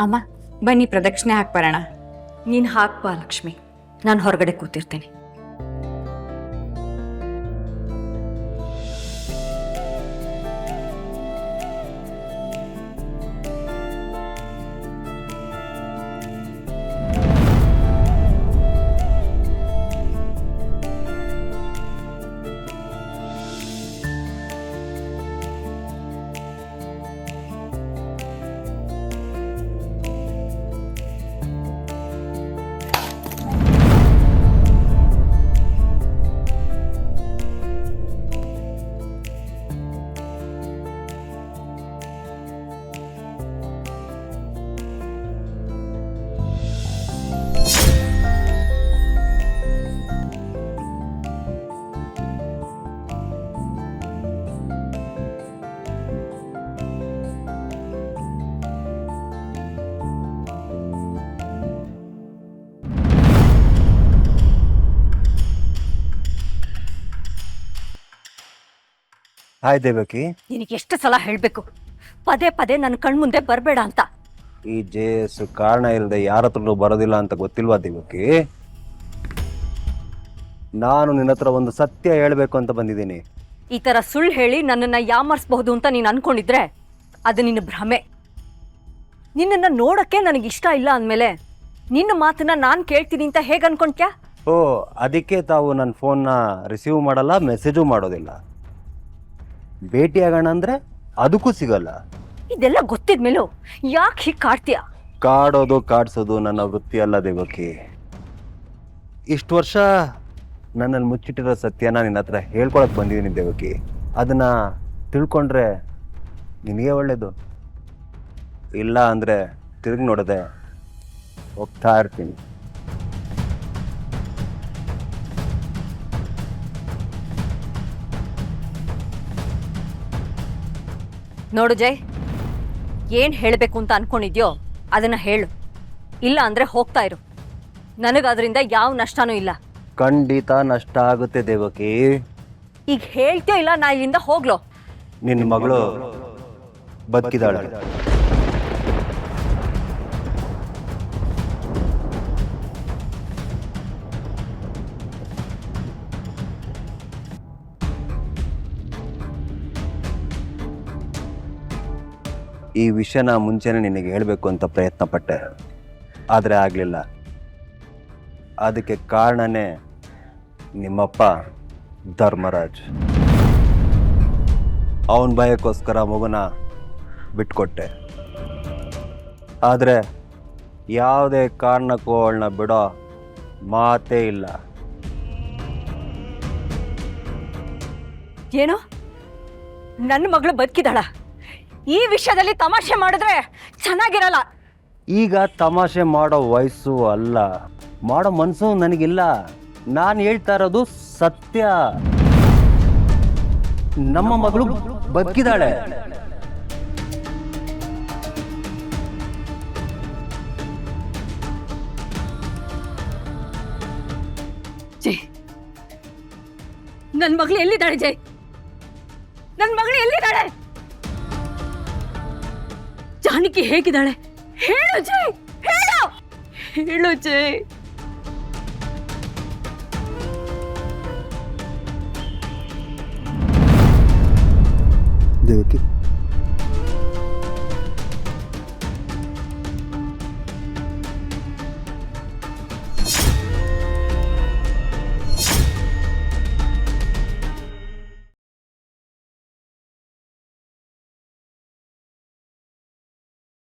ಅಮ್ಮ ಬನ್ನಿ ಪ್ರದಕ್ಷಿಣೆ ಹಾಕ್ಬರೋಣ. ನೀನು ಹಾಕ್ಬಾ ಲಕ್ಷ್ಮಿ, ನಾನು ಹೊರಗಡೆ ಕೂತಿರ್ತೀನಿ. ಹಾಯ್ ದೇವಕಿ. ನಿನಗೆ ಎಷ್ಟು ಸಲ ಹೇಳಬೇಕು, ಪದೇ ಪದೇ ನನ್ನ ಕಣ್ಮುಂದೆ ಬರಬೇಡ ಅಂತ. ಈ ಜೇಸ್ ಕಾರಣ ಇಲ್ಲದೆ ಯಾರ ಹತ್ರನೂ ಬರೋದಿಲ್ಲ ಅಂತ ಗೊತ್ತಿಲ್ವಾ ದೇವಕಿ? ನಾನು ನಿನ್ನ ಹತ್ರ ಒಂದು ಸತ್ಯ ಹೇಳಬೇಕು ಅಂತ ಬಂದಿದ್ದೀನಿ. ಈ ಥರ ಸುಳ್ಳು ಹೇಳಿ ನನ್ನನ್ನು ಯಾಮರ್ಸ್ಬಹುದು ಅಂತ ನೀನು ಅನ್ಕೊಂಡಿದ್ರೆ ಅದು ನಿನ್ನ ಭ್ರಮೆ. ನಿನ್ನನ್ನು ನೋಡೋಕ್ಕೆ ನನಗೆ ಇಷ್ಟ ಇಲ್ಲ ಅಂದಮೇಲೆ ನಿನ್ನ ಮಾತನ್ನ ನಾನು ಕೇಳ್ತೀನಿ ಅಂತ ಹೇಗೆ ಅನ್ಕೊಂಡ್ಯಾ? ಓ, ಅದಕ್ಕೆ ತಾವು ನನ್ನ ಫೋನ್ನ ರಿಸೀವ್ ಮಾಡಲ್ಲ, ಮೆಸೇಜು ಮಾಡೋದಿಲ್ಲ. ಭೇಟಿಯಾಗೋಣ ಅಂದರೆ ಅದಕ್ಕೂ ಸಿಗಲ್ಲ. ಇದೆಲ್ಲ ಗೊತ್ತಿದ್ಮೇಲೂ ಯಾಕೆ ಹೀಗೆ ಕಾಡ್ತೀಯ? ಕಾಡೋದು ಕಾಡ್ಸೋದು ನನ್ನ ವೃತ್ತಿ ಅಲ್ಲ ದೇವಕಿ. ಇಷ್ಟು ವರ್ಷ ನನ್ನಲ್ಲಿ ಮುಚ್ಚಿಟ್ಟಿರೋ ಸತ್ಯನ ನಿನ್ನ ಹತ್ರ ಹೇಳ್ಕೊಳಕ್ಕೆ ಬಂದಿದ್ದೀನಿ ದೇವಕಿ. ಅದನ್ನು ತಿಳ್ಕೊಂಡ್ರೆ ನಿನಗೆ ಒಳ್ಳೆಯದು. ಇಲ್ಲ ಅಂದರೆ ತಿರುಗಿ ನೋಡದೆ ಹೋಗ್ತಾ ಇರ್ತೀನಿ. ನೋಡು ಜಯ್, ಏನು ಹೇಳಬೇಕು ಅಂತ ಅನ್ಕೊಂಡಿದ್ಯೋ ಅದನ್ನು ಹೇಳು. ಇಲ್ಲ ಅಂದರೆ ಹೋಗ್ತಾ ಇರು. ನನಗದರಿಂದ ಯಾವ ನಷ್ಟನೂ ಇಲ್ಲ. ಖಂಡಿತ ನಷ್ಟ ಆಗುತ್ತೆ ದೇವಕಿ. ಈಗ ಹೇಳ್ತೀಯೋ ಇಲ್ಲ ನಾ ಇಲ್ಲಿಂದ ಹೋಗ್ಲೋ? ನಿನ್ನ ಮಗಳು ಬದುಕಿದಾಳೆ. ಈ ವಿಷಯನ ಮುಂಚೆನೇ ನಿನಗೆ ಹೇಳಬೇಕು ಅಂತ ಪ್ರಯತ್ನ ಪಟ್ಟೆ, ಆದರೆ ಆಗಲಿಲ್ಲ. ಅದಕ್ಕೆ ಕಾರಣನೇ ನಿಮ್ಮಪ್ಪ ಧರ್ಮರಾಜ್. ಅವನ ಭಯಕ್ಕೋಸ್ಕರ ಮಗುನ ಬಿಟ್ಕೊಟ್ಟೆ. ಆದರೆ ಯಾವುದೇ ಕಾರಣಕ್ಕೂ ಅವಳನ್ನ ಬಿಡೋ ಮಾತೇ ಇಲ್ಲ. ಏನು, ನನ್ನ ಮಗಳು ಬದುಕಿದಾಳ? ಈ ವಿಷಯದಲ್ಲಿ ತಮಾಷೆ ಮಾಡಿದ್ರೆ ಚೆನ್ನಾಗಿರಲ್ಲ. ಈಗ ತಮಾಷೆ ಮಾಡೋ ವಯಸ್ಸು ಅಲ್ಲ, ಮಾಡೋ ಮನಸ್ಸು ನನಗಿಲ್ಲ. ನಾನು ಹೇಳ್ತಾ ಇರೋದು ಸತ್ಯ. ನಮ್ಮ ಮಗಳು ಬದುಕಿದಾಳೆ. ಜೈ, ನನ್ನ ಮಗಳು ಎಲ್ಲಿದ್ದಾಳೆ? ಜೈ, ನನ್ನ ಮಗಳು ಎಲ್ಲಿದ್ದಾಳೆ? ಜಾನಕಿ ಹೇಗಿದ್ದಾಳೆ? ಹೇಳು ಜೈ, ಹೇಳು, ಹೇಳು ಜೈ. ದೇವಕಿ